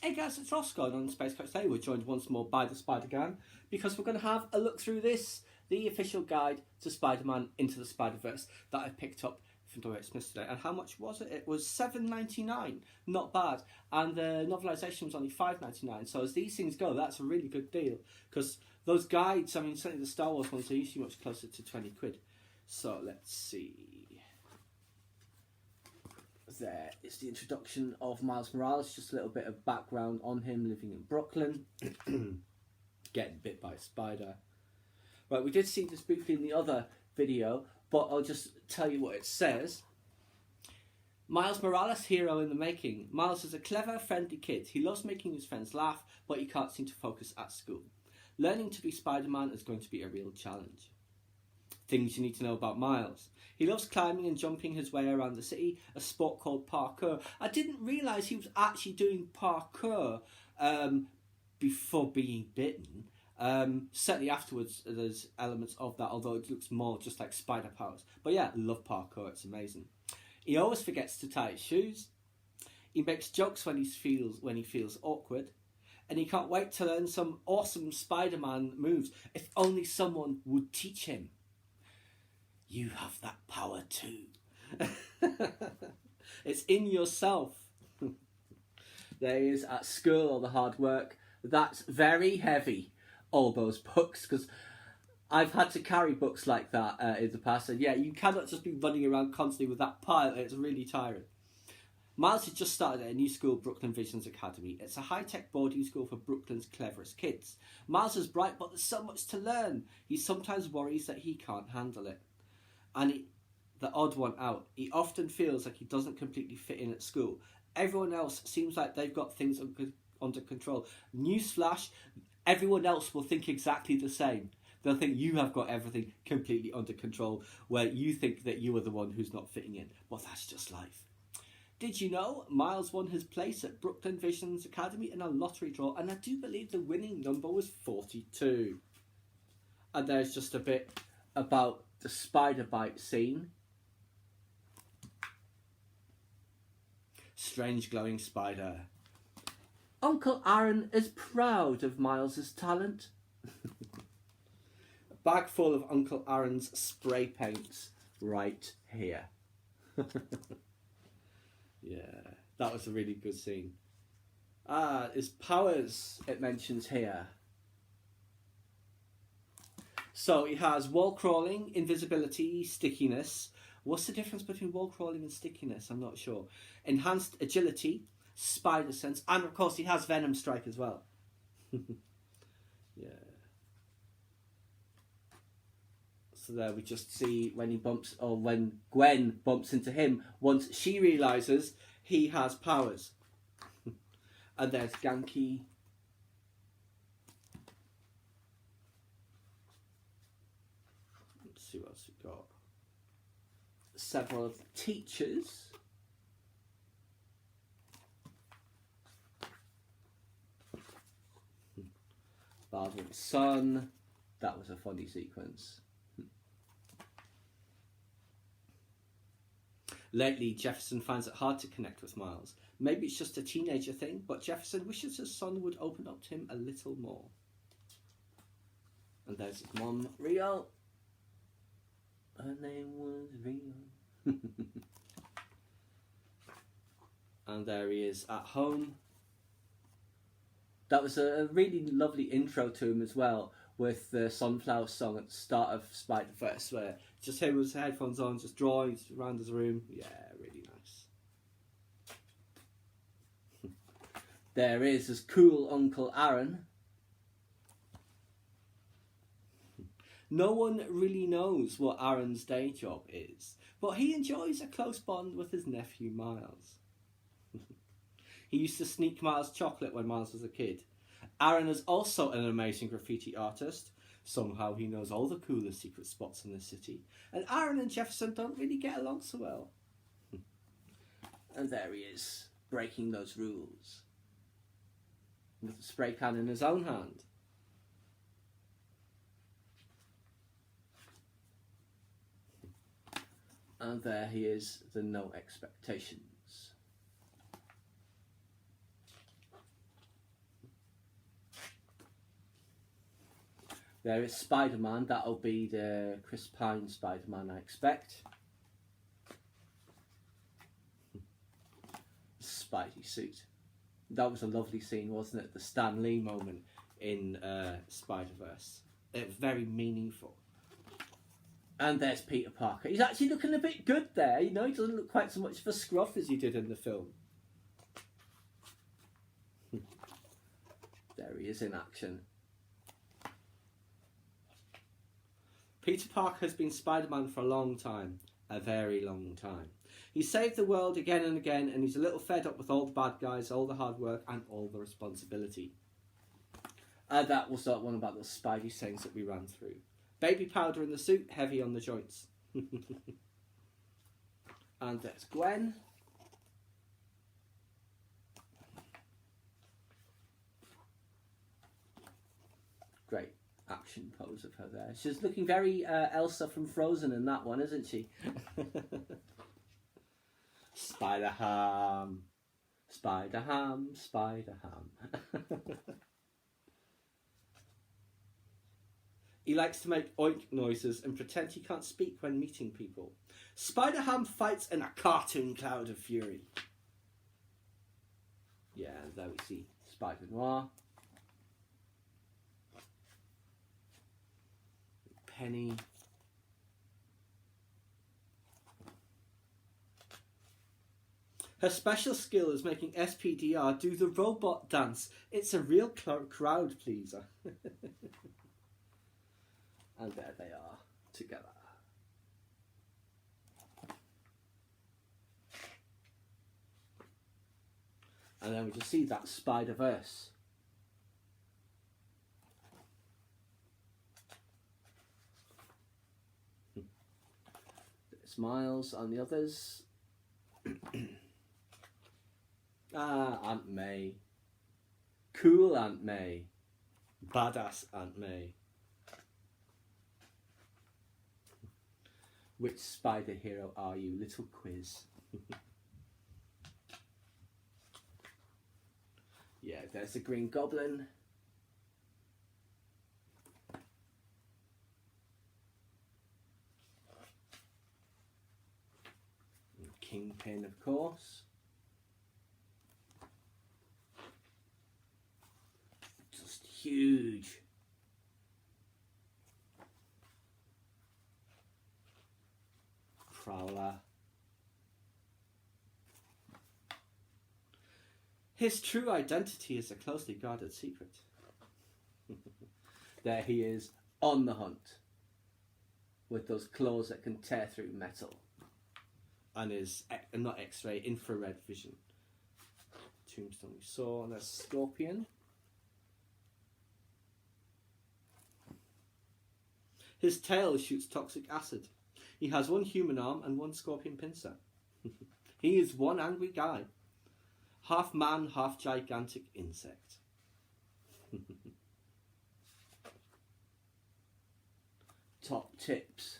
Hey guys, it's Ross going on Space Coach Day. We're joined once more by the Spider Gang because we're going to have a look through this, the official guide to Spider-Man Into the Spider-Verse that I picked up from the Smith today. And how much was it? It was $7.99, not bad. And the novelisation was only $5.99. So as these things go, that's a really good deal because those guides, I mean, certainly the Star Wars ones, are usually much closer to 20 quid. So let's see. There is the introduction of Miles Morales, just a little bit of background on him living in Brooklyn, getting bit by a spider. Right, we did see this briefly in the other video, but I'll just tell you what it says. Miles Morales, hero in the making. Miles is a clever, friendly kid. He loves making his friends laugh, but he can't seem to focus at school. Learning to be Spider-Man is going to be a real challenge. Things you need to know about Miles. He loves climbing and jumping his way around the city, a sport called parkour. I didn't realise he was actually doing parkour before being bitten. Certainly afterwards there's elements of that, although it looks more just like spider powers. But yeah, love parkour, it's amazing. He always forgets to tie his shoes. He makes jokes when he feels awkward. And he can't wait to learn some awesome Spider-Man moves. If only someone would teach him. You have that power too. It's in yourself. There he is at school, all the hard work. That's very heavy, all those books, because I've had to carry books like that in the past. And yeah, you cannot just be running around constantly with that pile. It's really tiring. Miles has just started at a new school, Brooklyn Visions Academy. It's a high-tech boarding school for Brooklyn's cleverest kids. Miles is bright, but there's so much to learn. He sometimes worries that he can't handle it. And the odd one out, he often feels like he doesn't completely fit in at school. Everyone else seems like they've got things under control. Newsflash, everyone else will think exactly the same. They'll think you have got everything completely under control, where you think that you are the one who's not fitting in. Well, that's just life. Did you know Miles won his place at Brooklyn Visions Academy in a lottery draw, and I do believe the winning number was 42. And there's just a bit about the spider bite scene. Strange glowing spider. Uncle Aaron is proud of Miles's talent. A bag full of Uncle Aaron's spray paints right here. Yeah, that was a really good scene. His powers, it mentions here. So he has wall crawling, invisibility, stickiness. What's the difference between wall crawling and stickiness? I'm not sure. Enhanced agility, spider sense, and of course he has venom strike as well. Yeah. So there we just see when he bumps, or when Gwen bumps into him, once she realises he has powers. And there's Genki. Let's see what else we've got. Several of the teachers. Father and son. That was a funny sequence. Lately, Jefferson finds it hard to connect with Miles. Maybe it's just a teenager thing, but Jefferson wishes his son would open up to him a little more. And there's his mum, Rio. Her name was Rio. And there he is at home. That was a really lovely intro to him as well, with the Sunflower song at the start of Spider-Verse, where just him with his headphones on, just drawing around his room. Yeah, really nice. There is his cool Uncle Aaron. No one really knows what Aaron's day job is, but he enjoys a close bond with his nephew Miles. He used to sneak Miles chocolate when Miles was a kid. Aaron is also an amazing graffiti artist. Somehow he knows all the coolest secret spots in the city. And Aaron and Jefferson don't really get along so well. And there he is, breaking those rules. With the spray can in his own hand. And there he is, the no expectations. There is Spider-Man. That'll be the Chris Pine Spider-Man, I expect. Spidey suit. That was a lovely scene, wasn't it? The Stan Lee moment in Spider-Verse. It was very meaningful. And there's Peter Parker. He's actually looking a bit good there. You know, he doesn't look quite so much of a scruff as he did in the film. There he is in action. Peter Parker has been Spider-Man for a long time. A very long time. He saved the world again and again, and he's a little fed up with all the bad guys, all the hard work, and all the responsibility. That was one about those Spidey sayings that we ran through. Baby powder in the suit, heavy on the joints. And there's Gwen. Great action pose of her there. She's looking very Elsa from Frozen in that one, isn't she? Spider-Ham. Spider-Ham, Spider-Ham. He likes to make oink noises and pretend he can't speak when meeting people. Spider-Ham fights in a cartoon cloud of fury. Yeah, and there we see Spider-Noir. Penny. Her special skill is making SPDR do the robot dance. It's a real crowd pleaser. And there they are, together. And then we just see that Spider-Verse. There's Miles and the others. Aunt May. Cool Aunt May. Badass Aunt May. Which spider hero are you? Little quiz. Yeah, there's the Green Goblin. And Kingpin, of course. Just huge. Prowler. His true identity is a closely guarded secret. There he is on the hunt with those claws that can tear through metal and his not X-ray, infrared vision. Tombstone we saw, and there's Scorpion. His tail shoots toxic acid. He has one human arm and one scorpion pincer. He is one angry guy. Half man, half gigantic insect. Top tips.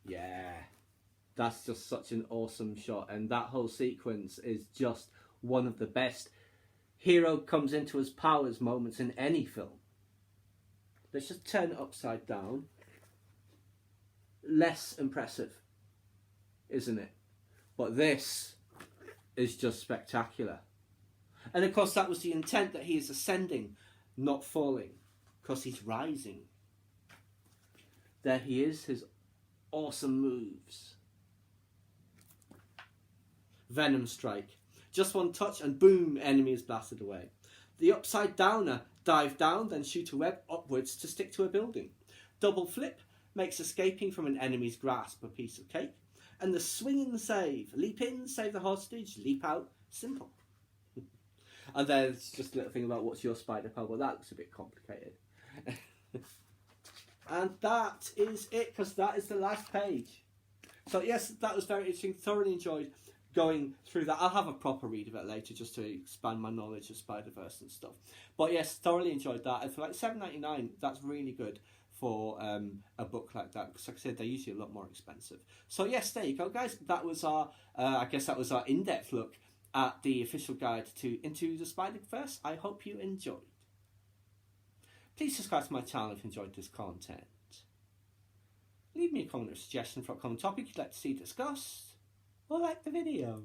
Yeah, that's just such an awesome shot, and that whole sequence is just one of the best hero comes into his powers moments in any film. Let's just turn it upside down. Less impressive, isn't it? But this is just spectacular. And of course that was the intent, that he is ascending, not falling, because he's rising. There he is, his awesome moves. Venom Strike. Just one touch and boom, enemy is blasted away. The upside downer, dive down, then shoot a web upwards to stick to a building. Double flip makes escaping from an enemy's grasp a piece of cake. And the swinging save, leap in, save the hostage, leap out, simple. And there's just a little thing about what's your spider power, but that looks a bit complicated. And that is it, because that is the last page. So yes, that was very interesting, thoroughly enjoyed going through that. I'll have a proper read of it later just to expand my knowledge of Spider-Verse and stuff. But yes, thoroughly enjoyed that. And for like $7.99, that's really good for a book like that, because like I said, they're usually a lot more expensive. So yes, there you go, guys. That was our our in-depth look at the official guide to Into the Spider-Verse. I hope you enjoyed. Please subscribe to my channel if you enjoyed this content. Leave me a comment or suggestion for a common topic you'd like to see discussed, or like the video.